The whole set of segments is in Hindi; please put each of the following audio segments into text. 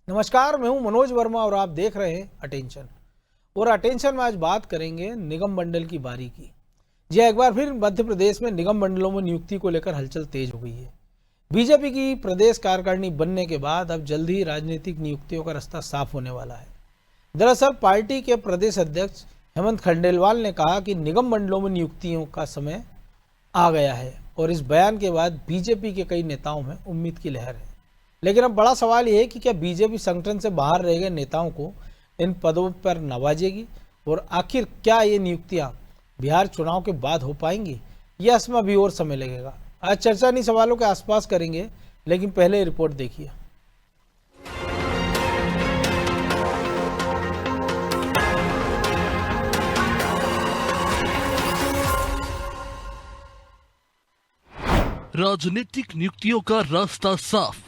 नमस्कार, मैं हूं मनोज वर्मा और आप देख रहे हैं अटेंशन। और अटेंशन में आज बात करेंगे निगम मंडल की बारी की। जी एक बार फिर मध्य प्रदेश में निगम मंडलों में नियुक्ति को लेकर हलचल तेज हो गई है। बीजेपी की प्रदेश कार्यकारिणी बनने के बाद अब जल्द ही राजनीतिक नियुक्तियों का रास्ता साफ होने वाला है। दरअसल पार्टी के प्रदेश अध्यक्ष हेमंत खंडेलवाल ने कहा कि निगम मंडलों में नियुक्तियों का समय आ गया है और इस बयान के बाद बीजेपी के कई नेताओं में उम्मीद की लहर है। लेकिन अब बड़ा सवाल यह है कि क्या बीजेपी संगठन से बाहर रह गए नेताओं को इन पदों पर नवाजेगी और आखिर क्या ये नियुक्तियां बिहार चुनाव के बाद हो पाएंगी या इसमें भी और समय लगेगा। आज चर्चा इन्हीं सवालों के आसपास करेंगे, लेकिन पहले रिपोर्ट देखिए। राजनीतिक नियुक्तियों का रास्ता साफ।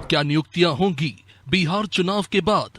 क्या नियुक्तियां होंगी बिहार चुनाव के बाद?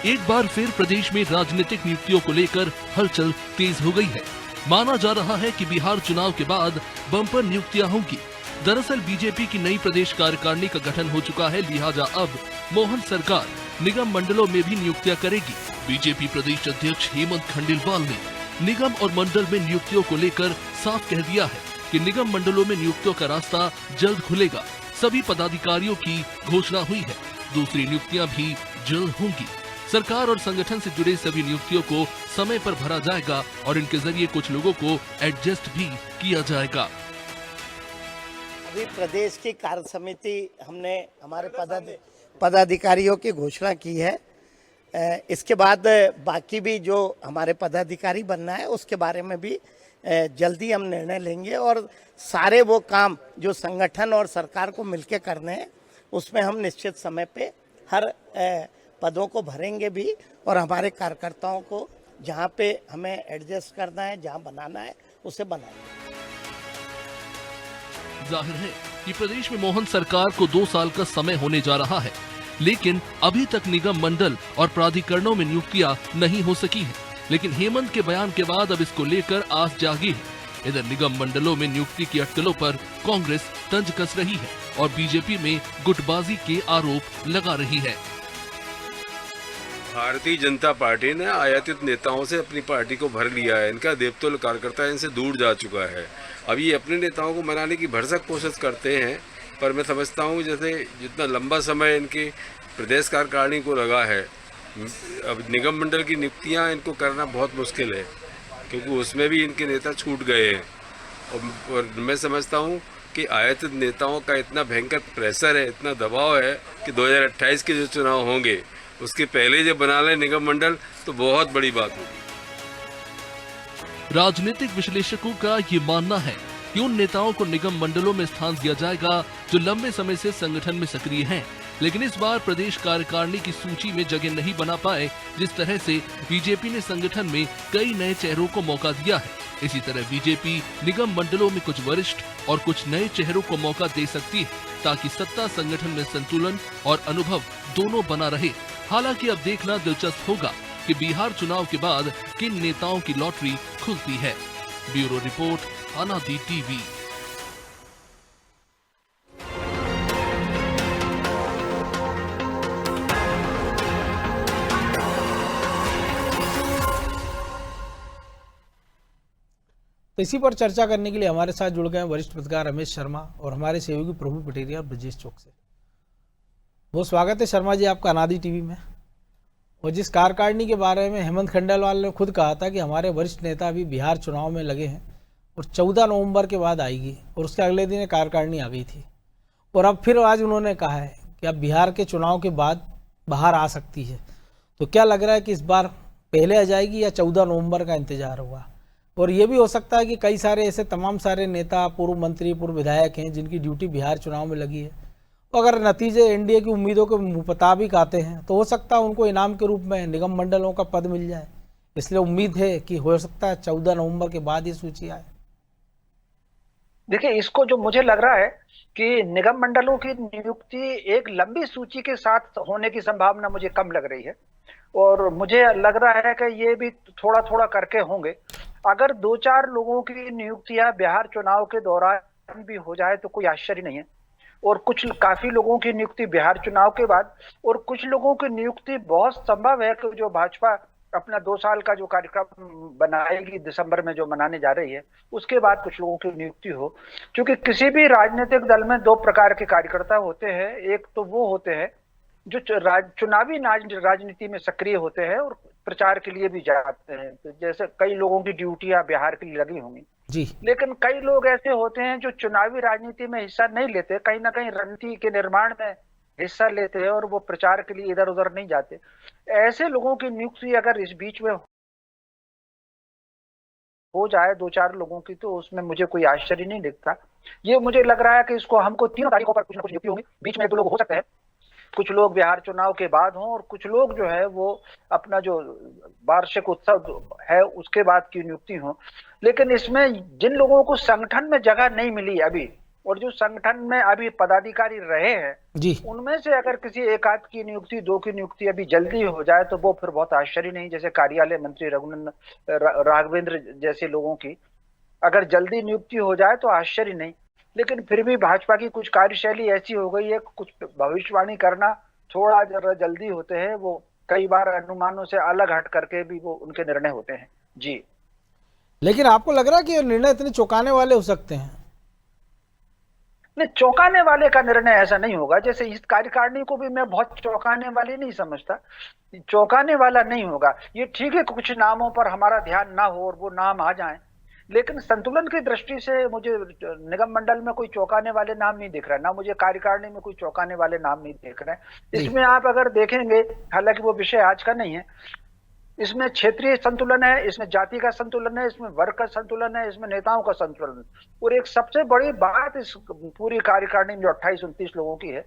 एक बार फिर प्रदेश में राजनीतिक नियुक्तियों को लेकर हलचल तेज हो गई है। माना जा रहा है कि बिहार चुनाव के बाद बम्पर नियुक्तियां होंगी। दरअसल बीजेपी की नई प्रदेश कार्यकारिणी का गठन हो चुका है, लिहाजा अब मोहन सरकार निगम मंडलों में भी नियुक्तियां करेगी। बीजेपी प्रदेश अध्यक्ष हेमंत खंडेलवाल ने निगम और मंडल में नियुक्तियों को लेकर साफ कह दिया है कि निगम मंडलों में नियुक्तियों का रास्ता जल्द खुलेगा। सभी पदाधिकारियों की घोषणा हुई है। दूसरी नियुक्तियां भी जल्द होंगी। सरकार और संगठन से जुड़े सभी नियुक्तियों को समय पर भरा जाएगा और इनके जरिए कुछ लोगों को एडजस्ट भी किया जाएगा। अभी प्रदेश की कार्य समिति हमने हमारे पदाधिकारियों की घोषणा की है। इसके बाद बाकी भी जो हमारे पदाधिकारी बनना है उसके बारे में भी जल्दी हम निर्णय लेंगे और सारे वो काम जो संगठन और सरकार को मिलकर करने हैं उसमें हम निश्चित समय पे हर पदों को भरेंगे भी और हमारे कार्यकर्ताओं को जहाँ पे हमें एडजस्ट करना है, जहाँ बनाना है, उसे बनाएंगे। जाहिर है कि प्रदेश में मोहन सरकार को 2 साल का समय होने जा रहा है, लेकिन अभी तक निगम मंडल और प्राधिकरणों में नियुक्तियां नहीं हो सकी हैं। लेकिन हेमंत के बयान के बाद अब इसको लेकर आस जागी है। इधर निगम मंडलों में नियुक्ति की अटकलों पर कांग्रेस तंज कस रही है और बीजेपी में गुटबाजी के आरोप लगा रही है। भारतीय जनता पार्टी ने आयातित नेताओं से अपनी पार्टी को भर लिया है। इनका देवतुल्य कार्यकर्ता इनसे दूर जा चुका है। अब ये अपने नेताओं को मनाने की भरसक कोशिश करते हैं, पर मैं समझता हूँ जैसे जितना लंबा समय इनके प्रदेश कार्यकारिणी को लगा है, अब निगम मंडल की नियुक्तियाँ इनको करना बहुत मुश्किल है, क्योंकि उसमें भी इनके नेता छूट गए हैं। और मैं समझता हूँ कि आयातित नेताओं का इतना भयंकर प्रेशर है, इतना दबाव है कि 2028 के जो चुनाव होंगे उसके पहले जब बना लें निगम मंडल तो बहुत बड़ी बात होगी। राजनीतिक विश्लेषकों का ये मानना है कि उन नेताओं को निगम मंडलों में स्थान दिया जाएगा जो लंबे समय से संगठन में सक्रिय हैं, लेकिन इस बार प्रदेश कार्यकारिणी की सूची में जगह नहीं बना पाए। जिस तरह से बीजेपी ने संगठन में कई नए चेहरों को मौका दिया है, इसी तरह बीजेपी निगम मंडलों में कुछ वरिष्ठ और कुछ नए चेहरों को मौका दे सकती है, ताकि सत्ता संगठन में संतुलन और अनुभव दोनों बना रहे। हालांकि अब देखना दिलचस्प होगा कि बिहार चुनाव के बाद किन नेताओं की लॉटरी खुलती है। ब्यूरो रिपोर्ट, अनादि टीवी। तो इसी पर चर्चा करने के लिए हमारे साथ जुड़ गए वरिष्ठ पत्रकार रमेश शर्मा और हमारे सहयोगी प्रभु पटेरिया ब्रजेश चौक से। बहुत स्वागत है शर्मा जी आपका अनादि टीवी में। और जिस कार्यकारिणी के बारे में हेमंत खंडेलवाल ने खुद कहा था कि हमारे वरिष्ठ नेता अभी बिहार चुनाव में लगे हैं और 14 नवंबर के बाद आएगी, और उसके अगले दिन कार्यकारिणी आ गई थी, और अब फिर आज उन्होंने कहा है कि अब बिहार के चुनाव के बाद बाहर आ सकती है। तो क्या लग रहा है कि इस बार पहले आ जाएगी या 14 नवंबर का इंतजार होगा? और ये भी हो सकता है कि कई सारे ऐसे तमाम सारे नेता, पूर्व मंत्री, पूर्व विधायक हैं जिनकी ड्यूटी बिहार चुनाव में लगी है, अगर नतीजे एनडीए की उम्मीदों के मुताबिक आते हैं तो हो सकता है उनको इनाम के रूप में निगम मंडलों का पद मिल जाए। इसलिए उम्मीद है कि हो सकता है 14 नवंबर के बाद ये सूची आए। देखिए, इसको जो मुझे लग रहा है कि निगम मंडलों की नियुक्ति एक लंबी सूची के साथ होने की संभावना मुझे कम लग रही है, और मुझे लग रहा है कि ये भी थोड़ा थोड़ा करके होंगे। अगर 2-4 लोगों की नियुक्तियां बिहार चुनाव के दौरान भी हो जाए तो कोई आश्चर्य नहीं है। और कुछ काफी लोगों की नियुक्ति बिहार चुनाव के बाद, और कुछ लोगों की नियुक्ति बहुत संभव है कि जो भाजपा अपना 2 साल का जो कार्यक्रम बनाएगी दिसंबर में जो मनाने जा रही है, उसके बाद कुछ लोगों की नियुक्ति हो। क्योंकि किसी भी राजनीतिक दल में 2 प्रकार के कार्यकर्ता होते हैं। एक तो वो होते हैं जो चुनावी राजनीति में सक्रिय होते हैं और प्रचार के लिए भी जाते हैं, तो जैसे कई लोगों की ड्यूटियां बिहार के लिए लगी होंगी जी। लेकिन कई लोग ऐसे होते हैं जो चुनावी राजनीति में हिस्सा नहीं लेते, कहीं ना कहीं रणनीति के निर्माण में हिस्सा लेते हैं और वो प्रचार के लिए इधर उधर नहीं जाते। ऐसे लोगों की नियुक्ति अगर इस बीच में हो जाए 2-4 लोगों की, तो उसमें मुझे कोई आश्चर्य नहीं दिखता। ये मुझे लग रहा है कि इसको हमको 3 तारीखों पर कुछ ना कुछ नियुक्ति होगी। बीच में 1-2 लोग हो सकते हैं, कुछ लोग बिहार चुनाव के बाद हों और कुछ लोग जो है वो अपना जो वार्षिक उत्सव है उसके बाद की नियुक्ति हो। लेकिन इसमें जिन लोगों को संगठन में जगह नहीं मिली अभी और जो संगठन में अभी पदाधिकारी रहे हैं जी। उनमें से अगर किसी एक आध की नियुक्ति, 2 की नियुक्ति अभी जल्दी हो जाए तो वो फिर बहुत आश्चर्य नहीं। जैसे कार्यालय मंत्री राघवेंद्र जैसे लोगों की अगर जल्दी नियुक्ति हो जाए तो आश्चर्य नहीं। लेकिन फिर भी भाजपा की कुछ कार्यशैली ऐसी हो गई है, कुछ भविष्यवाणी करना थोड़ा जरा जल्दी होते हैं, वो कई बार अनुमानों से अलग हट करके भी वो उनके निर्णय होते हैं। जी। लेकिन आपको लग रहा है कि ये निर्णय इतने चौंकाने वाले हो सकते हैं? नहीं, चौंकाने वाले का निर्णय ऐसा नहीं होगा। जैसे इस कार्यकारिणी को भी मैं बहुत चौंकाने वाली नहीं समझता, चौंकाने वाला नहीं होगा। ये ठीक है कुछ नामों पर हमारा ध्यान ना हो और वो नाम आ जाएं, लेकिन संतुलन की दृष्टि से मुझे निगम मंडल में कोई चौंकाने वाले नाम नहीं दिख रहा, ना मुझे कार्यकारिणी में कोई चौंकाने वाले नाम नहीं दिख रहे। इसमें आप अगर देखेंगे, हालांकि वो विषय आज का नहीं है, इसमें क्षेत्रीय संतुलन है, इसमें जाति का संतुलन है, इसमें वर्ग का संतुलन है, इसमें नेताओं का संतुलन है। और एक सबसे बड़ी बात इस पूरी कार्यकारिणी जो 28-29 लोगों की है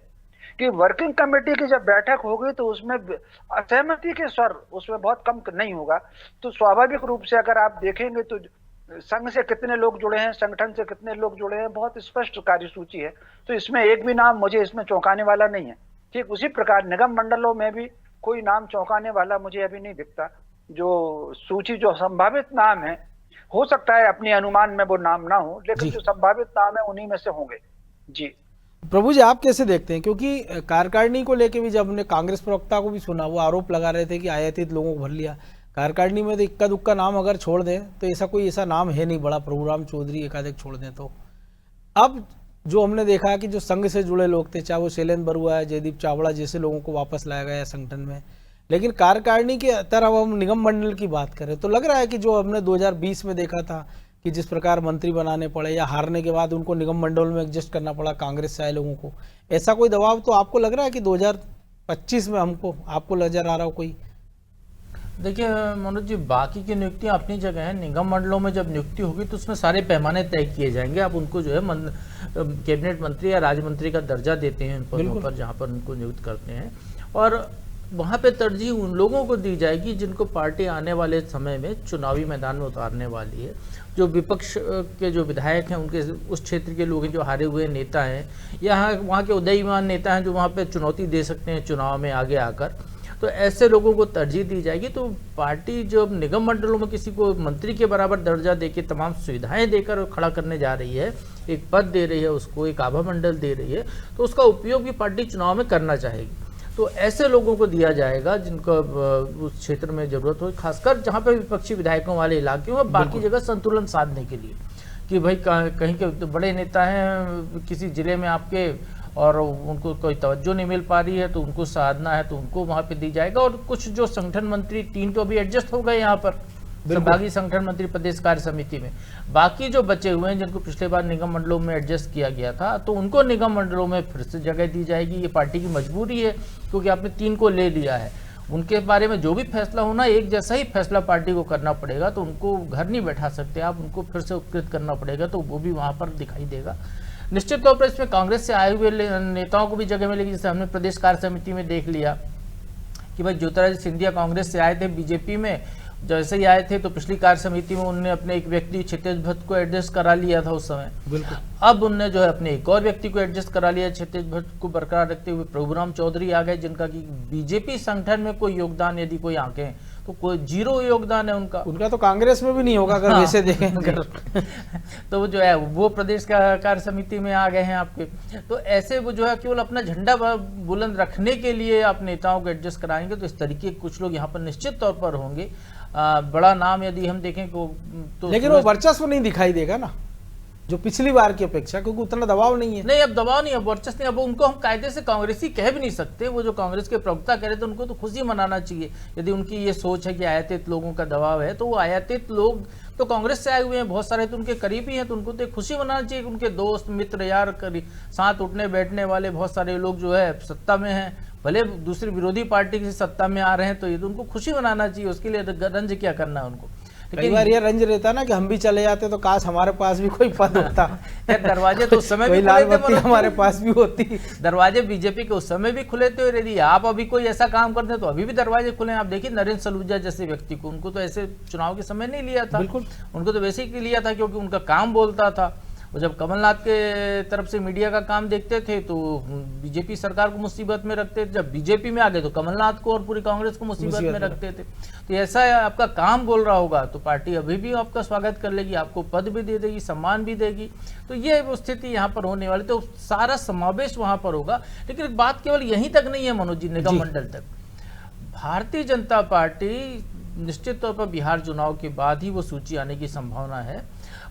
कि वर्किंग कमेटी की जब बैठक होगी तो उसमें असहमति के स्वर उसमें बहुत कम नहीं होगा। तो स्वाभाविक रूप से अगर आप देखेंगे तो संघ से कितने लोग जुड़े हैं, संगठन से कितने लोग जुड़े हैं, बहुत स्पष्ट कार्यसूची है। तो इसमें एक भी नाम मुझे इसमें चौंकाने वाला नहीं है। ठीक उसी प्रकार निगम मंडलों में भी कोई नाम चौंकाने वाला मुझे अभी नहीं दिखता। जो सूची जो संभावित नाम है, हो सकता है अपने अनुमान में वो नाम ना हो, लेकिन जो संभावित नाम है उन्हीं में से होंगे। जी प्रभु जी, आप कैसे देखते हैं? क्योंकि कार्यकारिणी को लेके भी जब हमने कांग्रेस प्रवक्ता को भी सुना, वो आरोप लगा रहे थे कि आयातित लोगों को भर लिया कार्यकारिणी में, तो इक्का दुक्का नाम अगर छोड़ दें तो ऐसा नाम है नहीं बड़ा, प्रभुराम चौधरी एकाधिक छोड़ दें तो। अब जो हमने देखा कि जो संघ से जुड़े लोग थे, चाहे वो शैलेंद्र बरुआ, जयदीप चावड़ा जैसे लोगों को वापस लाया गया संगठन में, लेकिन कार्यकारिणी के तरफ हम निगम मंडल की बात करें तो लग रहा है कि जो हमने 2020 में देखा था कि जिस प्रकार मंत्री बनाने पड़े या हारने के बाद उनको निगम मंडल में एडजस्ट करना पड़ा कांग्रेस से आए लोगों को, ऐसा कोई दबाव तो आपको लग रहा है कि 2025 में आपको नजर आ रहा हो कोई? देखिए मनोज जी, बाकी की नियुक्तियां अपनी जगह हैं। निगम मंडलों में जब नियुक्ति होगी तो उसमें सारे पैमाने तय किए जाएंगे। आप उनको जो है कैबिनेट मंत्री या राज्य मंत्री का दर्जा देते हैं उन पदों पर जहां पर उनको नियुक्त करते हैं, और वहां पे तरजीह उन लोगों को दी जाएगी जिनको पार्टी आने वाले समय में चुनावी मैदान में उतारने वाली है। जो विपक्ष के जो विधायक हैं, उनके उस क्षेत्र के लोग हैं, जो हारे हुए नेता हैं या वहाँ के उदयमान नेता हैं जो वहाँ पे चुनौती दे सकते हैं चुनाव में आगे आकर, तो ऐसे लोगों को तरजीह दी जाएगी। तो पार्टी जो निगम मंडलों में किसी को मंत्री के बराबर दर्जा देके तमाम सुविधाएं देकर खड़ा करने जा रही है, एक पद दे रही है उसको, एक आभा मंडल दे रही है, तो उसका उपयोग भी पार्टी चुनाव में करना चाहेगी। तो ऐसे लोगों को दिया जाएगा जिनको उस क्षेत्र में जरूरत हो, खासकर जहाँ पे विपक्षी विधायकों वाले इलाके हो, बाकी जगह संतुलन साधने के लिए कि भाई कहीं के बड़े नेता हैं किसी जिले में आपके और उनको कोई तवज्जो नहीं मिल पा रही है तो उनको साधना है तो उनको वहाँ पे दी जाएगा। और कुछ जो संगठन मंत्री 3 तो अभी एडजस्ट हो गए यहाँ पर संभागीय संगठन मंत्री प्रदेश कार्य समिति में, बाकी जो बचे हुए हैं जिनको पिछले बार निगम मंडलों में एडजस्ट किया गया था तो उनको निगम मंडलों में फिर से जगह दी जाएगी। ये पार्टी की मजबूरी है क्योंकि आपने 3 को ले लिया है। उनके बारे में जो भी फैसला होना एक जैसा ही फैसला पार्टी को करना पड़ेगा, तो उनको घर नहीं बैठा सकते आप, उनको फिर से उपकृत करना पड़ेगा, तो वो भी वहाँ पर दिखाई देगा। निश्चित तौर पर इसमें कांग्रेस से आए हुए नेताओं को भी जगह मिलेगी। जैसे हमने प्रदेश कार्य समिति में देख लिया कि भाई ज्योतिरादित्य सिंधिया कांग्रेस से आए थे बीजेपी में, जैसे ही आए थे तो पिछली कार्य समिति में उन्होंने अपने एक व्यक्ति क्षितिज भट्ट को एडजस्ट करा लिया था उस समय। बिल्कुल। अब उनने जो है अपने एक और व्यक्ति को एडजस्ट करा लिया, क्षितिज भट्ट को बरकरार रखते हुए प्रभुराम चौधरी आ गए, जिनका कि बीजेपी संगठन में कोई योगदान यदि कोई आंकें तो कोई जीरो योगदान है उनका। उनका तो कांग्रेस में भी नहीं होगा अगर वैसे देखें अगर। तो वो जो है वो प्रदेश का कार्य समिति में आ गए हैं आपके। तो ऐसे वो जो है केवल अपना झंडा बुलंद रखने के लिए आप नेताओं को एडजस्ट कराएंगे, तो इस तरीके कुछ लोग यहाँ पर निश्चित तौर पर होंगे। बड़ा नाम यदि हम देखें तो लेकिन वो वर्चस्व नहीं दिखाई देगा ना जो पिछली बार की अपेक्षा, क्योंकि उतना दबाव नहीं है। नहीं, अब दबाव नहीं, अब वर्चस्व नहीं। अब उनको हम कायदे से कांग्रेसी कह भी नहीं सकते। वो जो कांग्रेस के प्रवक्ता कह रहे थे उनको तो खुशी मनाना चाहिए। यदि उनकी ये सोच है कि आयातित लोगों का दबाव है, तो वो आयातित लोग तो कांग्रेस से आए हुए हैं बहुत सारे, तो उनके करीबी हैं, तो उनको तो खुशी मनाना चाहिए कि उनके दोस्त मित्र यार साथ उठने बैठने वाले बहुत सारे लोग जो है सत्ता में हैं, भले दूसरी विरोधी पार्टी की सत्ता में आ रहे हैं, तो ये तो उनको खुशी मनाना चाहिए। उसके लिए रंज क्या करना है उनको। कई बार ये रंज रहता ना कि हम भी चले जाते तो काश हमारे पास भी कोई पद होता। दरवाजे तो उस समय भी लाल खुले थे, बत्ती हमारे पास भी होती। दरवाजे बीजेपी के उस समय भी खुले थे, और यदि आप अभी कोई ऐसा काम करते हैं तो अभी भी दरवाजे खुले हैं। आप देखिए नरेंद्र सलूजा जैसे व्यक्ति को, उनको तो ऐसे चुनाव के समय नहीं लिया था, बिल्कुल उनको तो वैसे ही लिया था क्योंकि उनका काम बोलता था। और जब कमलनाथ के तरफ से मीडिया का काम देखते थे तो बीजेपी सरकार को मुसीबत में रखते थे, जब बीजेपी में आ गए तो कमलनाथ को और पूरी कांग्रेस को मुसीबत में रखते थे। तो ऐसा आपका काम बोल रहा होगा तो पार्टी अभी भी आपका स्वागत कर लेगी, आपको पद भी दे देगी, सम्मान भी देगी। तो ये स्थिति यहाँ पर होने वाली, तो सारा समावेश वहां पर होगा। लेकिन बात केवल यहीं तक नहीं है मनोज जी, निगम मंडल तक। भारतीय जनता पार्टी निश्चित तौर पर बिहार चुनाव के बाद ही वो सूची आने की संभावना है,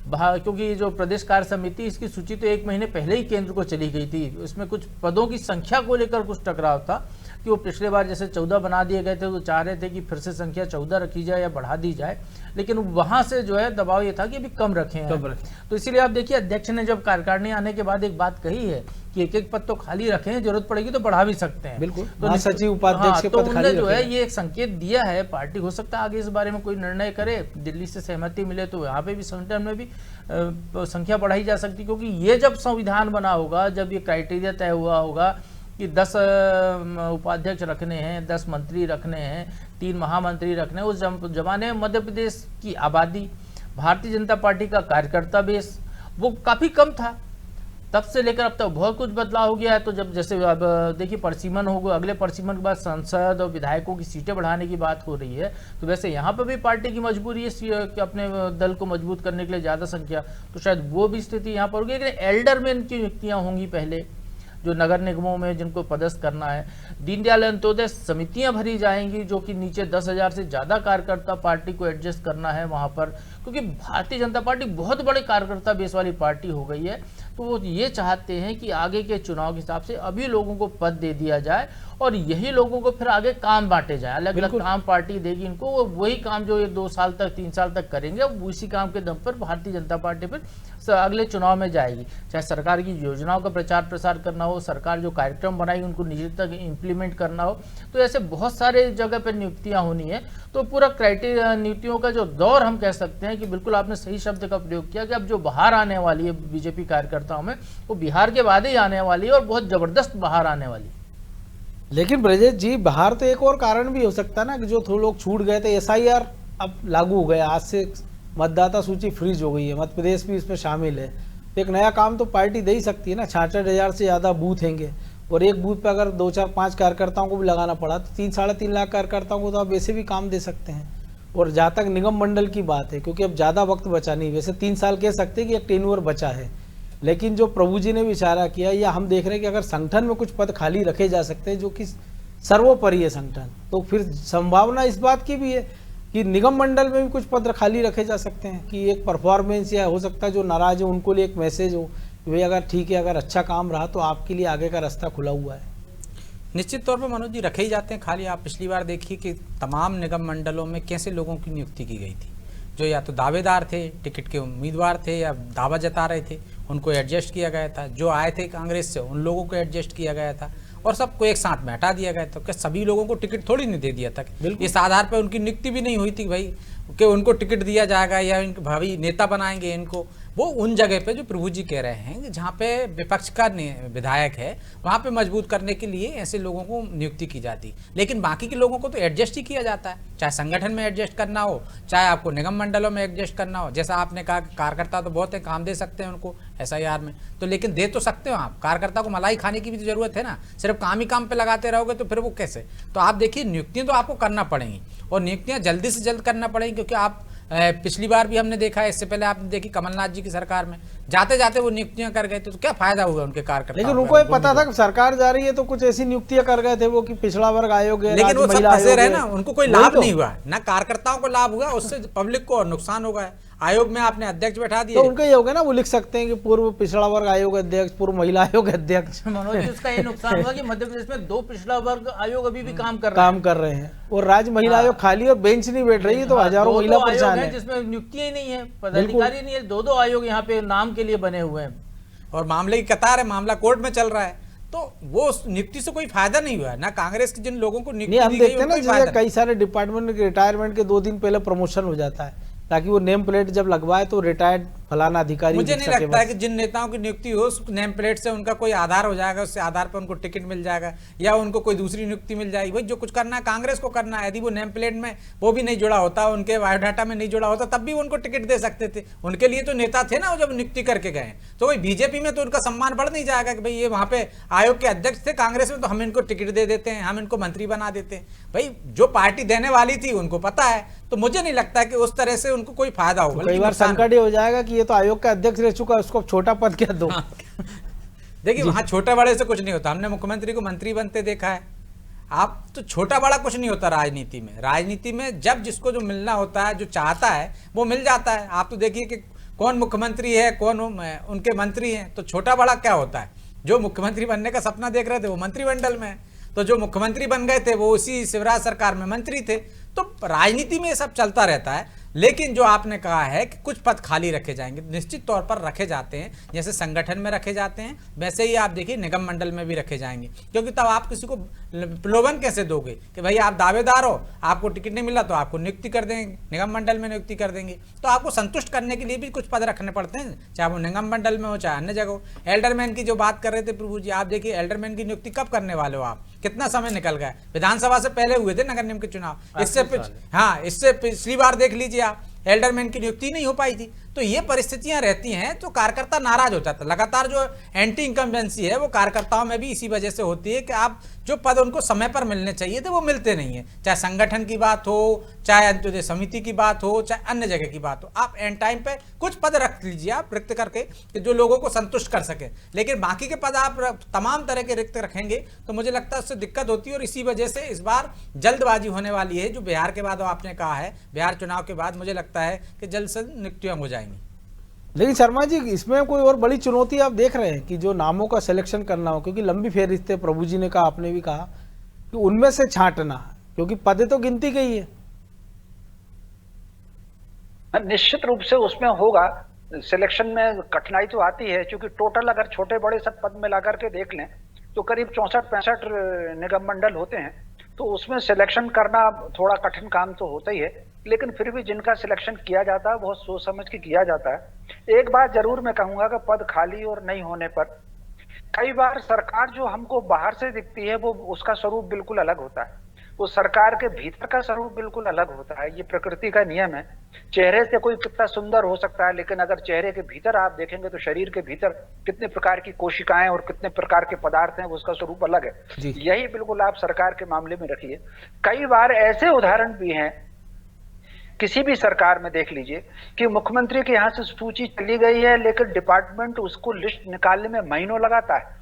क्योंकि जो प्रदेश कार्य समिति इसकी सूची तो 1 महीने पहले ही केंद्र को चली गई थी। उसमें कुछ पदों की संख्या को लेकर कुछ टकराव था कि वो पिछले बार जैसे 14 बना दिए गए थे, तो चाह रहे थे कि फिर से संख्या 14 रखी जाए या बढ़ा दी जाए, लेकिन वहां से जो है दबाव ये था कि अभी कम रखें। तो इसीलिए आप देखिए अध्यक्ष ने जब कार्यकारिणी आने के बाद एक बात कही है कि एक पद तो खाली रखें, जरूरत पड़ेगी तो बढ़ा भी सकते हैं। बिल्कुल, तो सचिव उपाध्यक्ष के पद खाली जो है ये एक संकेत दिया है पार्टी। हो सकता है आगे इस बारे में कोई निर्णय करे, दिल्ली से सहमति मिले तो यहाँ पे भी संगठन में भी संख्या बढ़ाई जा सकती, क्योंकि ये जब संविधान बना होगा, जब ये क्राइटेरिया तय हुआ होगा कि 10 उपाध्यक्ष रखने हैं, 10 मंत्री रखने हैं, 3 महामंत्री रखने हैं, उस जमाने में मध्य प्रदेश की आबादी, भारतीय जनता पार्टी का कार्यकर्ता बेस वो काफी कम था। तब से लेकर अब तक बहुत कुछ बदलाव हो गया है। तो जब जैसे अब देखिए परिसीमन होगा, अगले परिसीमन के बाद संसद और विधायकों की सीटें बढ़ाने की बात हो रही है, तो वैसे यहाँ पर भी पार्टी की मजबूरी है कि अपने दल को मजबूत करने के लिए ज़्यादा संख्या, तो शायद वो भी स्थिति यहाँ पर होगी। लेकिन एल्डरमैन की नियुक्तियाँ होंगी पहले, जो नगर निगमों में जिनको पदस्थ करना है। दीनदयाल अंत्योदय समितियां भरी जाएंगी, जो कि नीचे 10,000 से ज़्यादा कार्यकर्ता पार्टी को एडजस्ट करना है वहाँ पर, क्योंकि भारतीय जनता पार्टी बहुत बड़े कार्यकर्ता बेस वाली पार्टी हो गई है। तो वो ये चाहते हैं कि आगे के चुनाव के हिसाब से अभी लोगों को पद दे दिया जाए और यही लोगों को फिर आगे काम बांटे जाए। अलग अलग काम पार्टी देगी इनको, वो वही काम जो ये 2 साल तक 3 साल तक करेंगे, उसी काम के दम पर भारतीय जनता पार्टी फिर अगले चुनाव में जाएगी। चाहे सरकार की योजनाओं का प्रचार प्रसार करना हो, सरकार जो कार्यक्रम बनाएगी उनको निजी तक इम्प्लीमेंट करना हो, तो ऐसे बहुत सारे जगह पर नियुक्तियां होनी है। तो पूरा क्राइटेरिया नियुक्तियों का जो दौर हम कह सकते हैं कि बिल्कुल आपने सही शब्द का प्रयोग किया कि अब जो बाहर आने वाली है बीजेपी कार्यकर्ताओं में, वो बिहार के बाद ही आने वाली है और बहुत जबरदस्त बाहर आने वाली है। लेकिन ब्रजेश जी, बाहर तो एक और कारण भी हो सकता है ना कि जो थोड़े लोग छूट गए थे, SIR अब लागू हो गया, आज से मतदाता सूची फ्रीज हो गई है, मध्य प्रदेश भी इसमें शामिल है। तो एक नया काम तो पार्टी दे ही सकती है ना। 66,000 से ज़्यादा बूथ हैंगे और एक बूथ पे अगर 2, 4, 5 कार्यकर्ताओं को भी लगाना पड़ा तो 3, साढ़े 3 लाख कार्यकर्ताओं को तो आप वैसे भी काम दे सकते हैं। और जहाँ तक निगम मंडल की बात है, क्योंकि अब ज़्यादा वक्त बचा नहीं, वैसे 3 साल कह सकते हैं कि एक टेन्योर बचा है, लेकिन जो प्रभु जी ने भी इशारा किया या हम देख रहे हैं कि अगर संगठन में कुछ पद खाली रखे जा सकते हैं जो कि सर्वोपरि है संगठन, तो फिर संभावना इस बात की भी है कि निगम मंडल में भी कुछ पद खाली रखे जा सकते हैं कि एक परफॉर्मेंस या हो सकता है जो नाराज है उनको लिए एक मैसेज हो कि भाई अगर ठीक है, अगर अच्छा काम रहा तो आपके लिए आगे का रास्ता खुला हुआ है। निश्चित तौर पर मनोज जी रखे ही जाते हैं खाली। आप पिछली बार देखिए कि तमाम निगम मंडलों में कैसे लोगों की नियुक्ति की गई थी, जो या तो दावेदार थे, टिकट के उम्मीदवार थे या दावा जता रहे थे, उनको एडजस्ट किया गया था। जो आए थे कांग्रेस से उन लोगों को एडजस्ट किया गया था और सबको एक साथ में हटा दिया गया था। क्या सभी लोगों को टिकट थोड़ी नहीं दे दिया था, इस आधार पर उनकी नियुक्ति भी नहीं हुई थी भाई कि उनको टिकट दिया जाएगा या इनके भावी नेता बनाएंगे इनको। वो उन जगह पे जो प्रभु जी कह रहे हैं कि जहाँ पे विपक्ष का विधायक है वहाँ पे मजबूत करने के लिए ऐसे लोगों को नियुक्ति की जाती, लेकिन बाकी के लोगों को तो एडजस्ट ही किया जाता है, चाहे संगठन में एडजस्ट करना हो, चाहे आपको निगम मंडलों में एडजस्ट करना हो। जैसा आपने कहा कार्यकर्ता तो बहुत है, काम दे सकते हैं उनको SIR में, तो लेकिन दे तो सकते हो आप, कार्यकर्ता को मलाई खाने की भी तो जरूरत है ना, सिर्फ काम ही काम पे लगाते रहोगे तो फिर वो कैसे। तो आप देखिए नियुक्तियाँ तो आपको करना पड़ेंगी और नियुक्तियाँ जल्दी से जल्द करना पड़ेगी, क्योंकि आप पिछली बार भी हमने देखा है, इससे पहले आपने देखी कमलनाथ जी की सरकार में जाते जाते वो नियुक्तियां कर गए थे, तो क्या फायदा हुआ उनके कार्यकर्ताओं को। लेकिन उनको ये पता था कि सरकार जा रही है तो कुछ ऐसी नियुक्तियां कर गए थे वो कि पिछड़ा वर्ग आयोग है, लेकिन वो सब फंसे रहे ना, उनको कोई लाभ तो। नहीं हुआ ना, कार्यकर्ताओं को लाभ हुआ, उससे पब्लिक को और नुकसान होगा है। आयोग में आपने अध्यक्ष बैठा दिए, तो उनका ये हो गया ना, वो लिख सकते हैं कि पूर्व पिछड़ा वर्ग आयोग अध्यक्ष, पूर्व महिला आयोग अध्यक्ष। मनोज जी, उसका ये नुकसान हुआ कि मध्य प्रदेश में 2 पिछड़ा वर्ग आयोग अभी भी काम कर रहे हैं और राज्य महिला आयोग खाली और बेंच नहीं बैठ रही है, तो हजारों महिला परेशान है, जिसमें नियुक्तियां ही नहीं है, पदाधिकारी नहीं है, 2 आयोग यहाँ पे नाम के लिए बने हुए हैं और मामले की कतार है, मामला कोर्ट में चल रहा है, तो वो नियुक्ति से कोई फायदा नहीं हुआ है ना। कांग्रेस के जिन लोगों को नियुक्ति हम दी गई देखते हैं ना, जैसे कई सारे डिपार्टमेंट के रिटायरमेंट के 2 दिन पहले प्रमोशन हो जाता है, ताकि वो नेम प्लेट जब लगवाए तो रिटायर्ड फलाना अधिकारी। मुझे नहीं लगता है कि जिन नेताओं की नियुक्ति हो उस नेम प्लेट से उनका कोई आधार हो जाएगा, उससे आधार पर उनको टिकट मिल जाएगा या उनको कोई दूसरी नियुक्ति मिल जाएगी। भाई जो कुछ करना है कांग्रेस को करना है, यदि वो नेम प्लेट में वो भी नहीं जुड़ा होता, उनके बायोडाटा में नहीं जुड़ा होता, तब भी उनको टिकट दे सकते थे। उनके लिए तो नेता थे ना वो, जब नियुक्ति करके गए। तो वही बीजेपी में तो उनका सम्मान बढ़ नहीं जाएगा कि भाई ये वहां पे आयोग के अध्यक्ष थे, कांग्रेस में तो हम इनको टिकट दे देते हैं, हम इनको मंत्री बना देते हैं। भाई जो पार्टी देने वाली थी उनको पता है, तो मुझे नहीं लगता है कि उस तरह से उनको कोई फायदा होगा। कई बार संकट ये हो जाएगा कि ये तो आयोग का अध्यक्ष रह चुका है, उसको छोटा पद क्या दो। देखिए वहां छोटे बड़े से कुछ नहीं होता, हमने मुख्यमंत्री को मंत्री बनते देखा है। आप तो छोटा बड़ा कुछ नहीं होता राजनीति में। राजनीति में जब जिसको जो मिलना होता है, जो चाहता है वो मिल जाता है। आप तो देखिए कि कौन मुख्यमंत्री है, कौन उनके मंत्री हैं, तो छोटा बड़ा क्या होता है। जो मुख्यमंत्री बनने का सपना देख रहे थे वो मंत्रिमंडल में है, तो जो मुख्यमंत्री बन गए थे वो उसी शिवराज सरकार में मंत्री थे। तो राजनीति में ये सब चलता रहता है। लेकिन जो आपने कहा है कि कुछ पद खाली रखे जाएंगे, निश्चित तौर पर रखे जाते हैं, जैसे संगठन में रखे जाते हैं वैसे ही आप देखिए निगम मंडल में भी रखे जाएंगे, क्योंकि तब आप किसी को प्रलोभन कैसे दोगे कि भाई आप दावेदार हो, आपको टिकट नहीं मिला तो आपको नियुक्ति कर देंगे, निगम मंडल में नियुक्ति कर देंगे। तो आपको संतुष्ट करने के लिए भी कुछ पद रखने पड़ते हैं, चाहे वो निगम मंडल में हो चाहे अन्य जगह हो। एल्डरमैन की जो बात कर रहे थे प्रभु जी, आप देखिए एल्डरमैन की नियुक्ति कब करने वाले हो आप, कितना समय निकल गया। विधानसभा से पहले हुए थे नगर निगम के चुनाव, इससे पिछली बार देख लीजिए आप, एल्डरमैन की नियुक्ति नहीं हो पाई थी। तो ये परिस्थितियां रहती हैं, तो कार्यकर्ता नाराज हो जाता है। लगातार जो एंटी इनकम्बेंसी है वो कार्यकर्ताओं में भी इसी वजह से होती है कि आप जो पद उनको समय पर मिलने चाहिए थे वो मिलते नहीं है, चाहे संगठन की बात हो, चाहे अंत्योदय समिति की बात हो, चाहे अन्य जगह की बात हो। आप एंड टाइम पे कुछ पद रख लीजिए आप रिक्त करके, कि जो लोगों को संतुष्ट कर सके। लेकिन बाकी के पद आप तमाम तरह के रिक्त रखेंगे तो मुझे लगता है उससे दिक्कत होती है। और इसी वजह से इस बार जल्दबाजी होने वाली है, जो बिहार के बाद आपने कहा है, बिहार चुनाव के बाद मुझे लगता है कि जल्द से नियुक्तियां हो जाएंगी। लेकिन शर्मा जी, इसमें कोई और बड़ी चुनौती आप देख रहे हैं कि जो नामों का सिलेक्शन करना हो, क्योंकि लंबी फेहरिस्त है, प्रभु जी ने कहा, आपने भी कहा कि उनमें से छांटना, क्योंकि पद तो गिनती के ही है। निश्चित रूप से उसमें होगा, सिलेक्शन में कठिनाई तो आती है, क्योंकि टोटल अगर छोटे बड़े सब पद मिला करके देख लें तो करीब 64-65 निगम मंडल होते हैं, तो उसमें सिलेक्शन करना थोड़ा कठिन काम तो होता ही है। लेकिन फिर भी जिनका सिलेक्शन किया जाता है बहुत सोच समझ के किया जाता है। एक बात जरूर मैं कहूंगा कि पद खाली और नहीं होने पर कई बार सरकार जो हमको बाहर से दिखती है वो उसका स्वरूप बिल्कुल अलग होता है, वो सरकार के भीतर का स्वरूप बिल्कुल अलग होता है। ये प्रकृति का नियम है। चेहरे से कोई कितना सुंदर हो सकता है, लेकिन अगर चेहरे के भीतर आप देखेंगे तो शरीर के भीतर कितने प्रकार की कोशिकाएं और कितने प्रकार के पदार्थ हैं, उसका स्वरूप अलग है। यही बिल्कुल आप सरकार के मामले में रखिए। कई बार ऐसे उदाहरण भी हैं, किसी भी सरकार में देख लीजिए कि मुख्यमंत्री के यहाँ से सूची चली गई है, लेकिन डिपार्टमेंट उसको लिस्ट निकालने में महीनों लगाता है।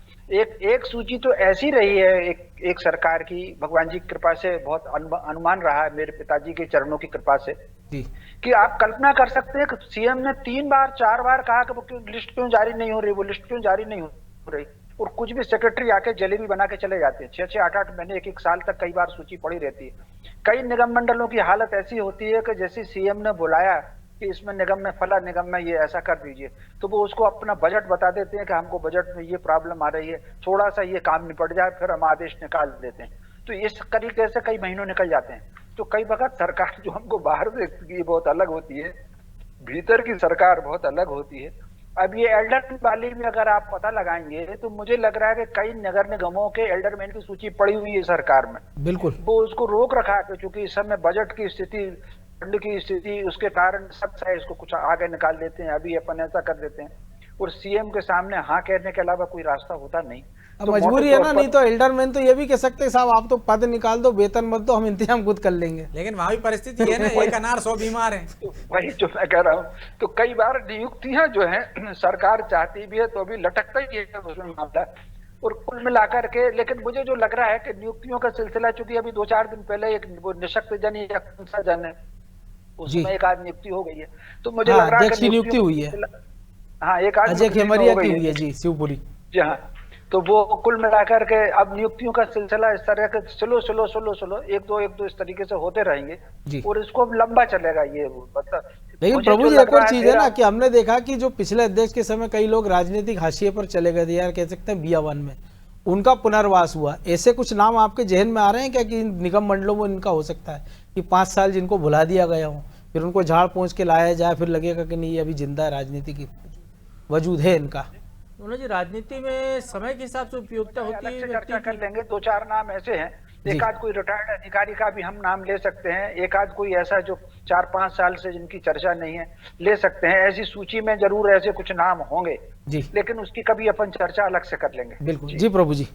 एक सूची तो ऐसी रही है एक सरकार की, भगवान जी की कृपा से बहुत अनुमान रहा है, मेरे पिताजी के चरणों की कृपा से, कि आप कल्पना कर सकते हैं कि सीएम ने 3 बार 4 बार कहा कि वो लिस्ट क्यों जारी नहीं हो रही, वो लिस्ट क्यों जारी नहीं हो रही, और कुछ भी सेक्रेटरी आके जलेबी बना के चले जाते हैं। 6-6, 8-8 महीने, 1-1 साल तक कई बार सूची पड़ी रहती है। कई निगम मंडलों की हालत ऐसी होती है कि जैसे सीएम ने बुलाया कि इसमें निगम में फला निगम में ये ऐसा कर दीजिए, तो वो उसको अपना बजट बता देते हैं कि हमको बजट में ये प्रॉब्लम आ रही है, थोड़ा सा ये काम निपट जाए, फिर हम आदेश निकाल देते हैं। तो इस तरीके से कई महीनों निकल जाते हैं। तो कई वक्त सरकार जो हमको बाहर से बहुत अलग होती है, भीतर की सरकार बहुत अलग होती है। अब ये एल्डरमैन वाली में अगर आप पता लगाएंगे तो मुझे लग रहा है कि कई नगर निगमों के एल्डरमैन की सूची पड़ी हुई है सरकार में, बिल्कुल वो उसको रोक रखा है क्योंकि इस समय बजट की स्थिति, फंड की स्थिति, उसके कारण सब चाहे इसको कुछ आगे निकाल देते हैं, अभी अपन ऐसा कर देते हैं, और सीएम के सामने हाँ कहने के अलावा कोई रास्ता होता नहीं। अब मजबूरी है ना, नहीं तो एल्डरमैन तो ये भी कह सकते हैं साहब आप तो पद निकाल दो, वेतन मत दो, हम इंतजाम खुद कर लेंगे। लेकिन वहां भी परिस्थिति है ना, एक अनार 100 बीमार है। तो वही जो मैं कह रहा हूँ, तो कई बार नियुक्तियां जो है सरकार चाहती भी है तो अभी लटकता ही है उसमें मामला। और कुल मिलाकर के, लेकिन मुझे जो लग रहा है कि नियुक्तियों का सिलसिला, चूंकि अभी 2-4 दिन पहले एक वो निशक्त जन या कंसा जन है, उसमें एक आज नियुक्ति हो गई है, तो मुझे लग रहा है कि नियुक्ति हुई है। हाँ, एक आज अजय खेमरिया की हुई है जी, शिवपुरी जी हाँ। तो वो कुल मिलाकर के अब नियुक्तियों का सिलसिला इस तरह के स्लो एक दो इस तरीके से होते रहेंगे जी। और इसको लंबा चलेगा ये, मतलब। लेकिन प्रभु जी एक और चीज है ना कि हमने देखा कि जो पिछले अध्यक्ष के समय कई लोग राजनीतिक हाशिए पर चले गए थे, यार कह सकते हैं बियावन में, उनका पुनर्वास हुआ। ऐसे कुछ नाम आपके जहन में आ रहे हैं क्या कि निगम मंडलों में इनका हो सकता है कि 5 साल जिनको भुला दिया गया हो, फिर उनको झाड़ पहुंच के लाया जाए, फिर लगेगा कि नहीं ये अभी जिंदा है, राजनीति की वजूद है इनका। उन्होंने जी राजनीति में समय के हिसाब से उपयोगिता होती है, चर्चा कर लेंगे। 2-4 नाम ऐसे हैं, एक आध कोई रिटायर्ड अधिकारी का भी हम नाम ले सकते हैं, एक आध कोई ऐसा जो 4-5 साल से जिनकी चर्चा नहीं है ले सकते हैं। ऐसी सूची में जरूर ऐसे कुछ नाम होंगे जी, लेकिन उसकी कभी अपन चर्चा अलग से कर लेंगे। बिल्कुल जी प्रभु जी।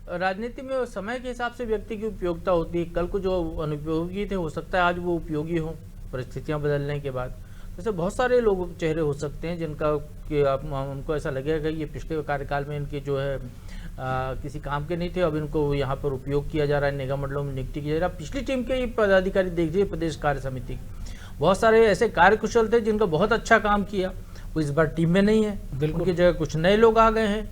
राजनीति में समय के हिसाब से व्यक्ति की उपयोगिता होती है। कल को जो अनुपयोगी थे हो सकता है आज वो उपयोगी हो परिस्थितियां बदलने के बाद। जैसे बहुत सारे लोग चेहरे हो सकते हैं जिनका कि हमको ऐसा लगेगा कि ये पिछले कार्यकाल में इनके जो है किसी काम के नहीं थे, अब इनको यहाँ पर उपयोग किया जा रहा है, निगम मंडलों में नियुक्ति की जा रही है। पिछली टीम के ये पदाधिकारी देख लीजिए, प्रदेश कार्य समिति बहुत सारे ऐसे कार्यकुशल थे जिनका बहुत अच्छा काम किया, वो इस बार टीम में नहीं है, उनकी जगह कुछ नए लोग आ गए हैं।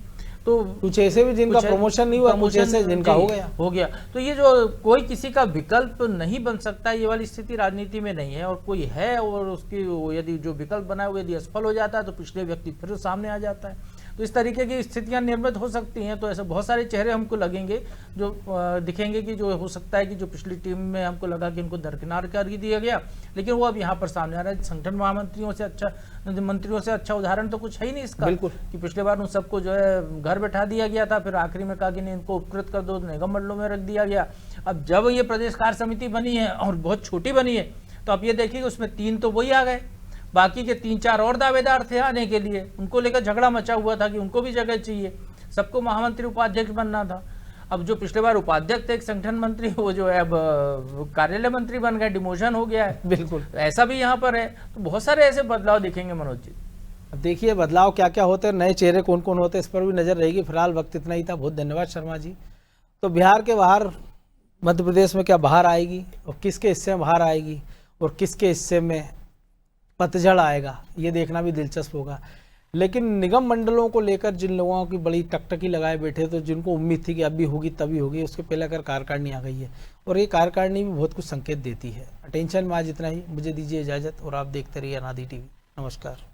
तो कुछ ऐसे भी जिनका प्रमोशन नहीं हुआ, कुछ ऐसे जिनका हो गया। तो ये जो कोई किसी का विकल्प नहीं बन सकता, ये वाली स्थिति राजनीति में नहीं है। और कोई है और उसकी यदि जो विकल्प बना है वो यदि असफल हो जाता है तो पिछले व्यक्ति फिर सामने आ जाता है। तो इस तरीके की स्थितियां निर्मित हो सकती हैं। तो ऐसे बहुत सारे चेहरे हमको लगेंगे जो दिखेंगे कि जो हो सकता है कि जो पिछली टीम में हमको लगा कि इनको दरकिनार कर दिया गया, लेकिन वो अब यहाँ पर सामने आ रहा है। संगठन महामंत्रियों से अच्छा, मंत्रियों से अच्छा उदाहरण तो कुछ है ही नहीं इसका, कि पिछले बार उन सबको जो है घर बैठा दिया गया था, फिर आखिरी में कहा कि नहीं इनको उपकृत कर दो, निगम मंडलों में रख दिया गया। अब जब ये प्रदेश कार्य समिति बनी है और बहुत छोटी बनी है, तो अब ये देखिए उसमें 3 तो वही आ गए, बाकी के 3-4 और दावेदार थे आने के लिए, उनको लेकर झगड़ा मचा हुआ था कि उनको भी जगह चाहिए, सबको महामंत्री उपाध्यक्ष बनना था। अब जो पिछले बार उपाध्यक्ष थे एक संगठन मंत्री, वो जो है अब कार्यालय मंत्री बन गए, डिमोशन हो गया है। बिल्कुल ऐसा भी यहाँ पर है। तो बहुत सारे ऐसे बदलाव दिखेंगे मनोज जी। अब देखिए बदलाव क्या क्या होते हैं, नए चेहरे कौन कौन होते हैं, इस पर भी नजर रहेगी। फिलहाल वक्त इतना ही था, बहुत धन्यवाद शर्मा जी। तो बिहार के बाहर मध्य प्रदेश में क्या बाहर आएगी और किसके हिस्से में बाहर आएगी और किसके हिस्से में पतझड़ आएगा, ये देखना भी दिलचस्प होगा। लेकिन निगम मंडलों को लेकर जिन लोगों की बड़ी टकटकी लगाए बैठे, तो जिनको उम्मीद थी कि अभी होगी तभी होगी, उसके पहले अगर कार्यकारिणी आ गई है और ये कार्यकारिणी भी बहुत कुछ संकेत देती है। अटेंशन में आज इतना ही, मुझे दीजिए इजाजत और आप देखते रहिए अनादि टीवी। नमस्कार।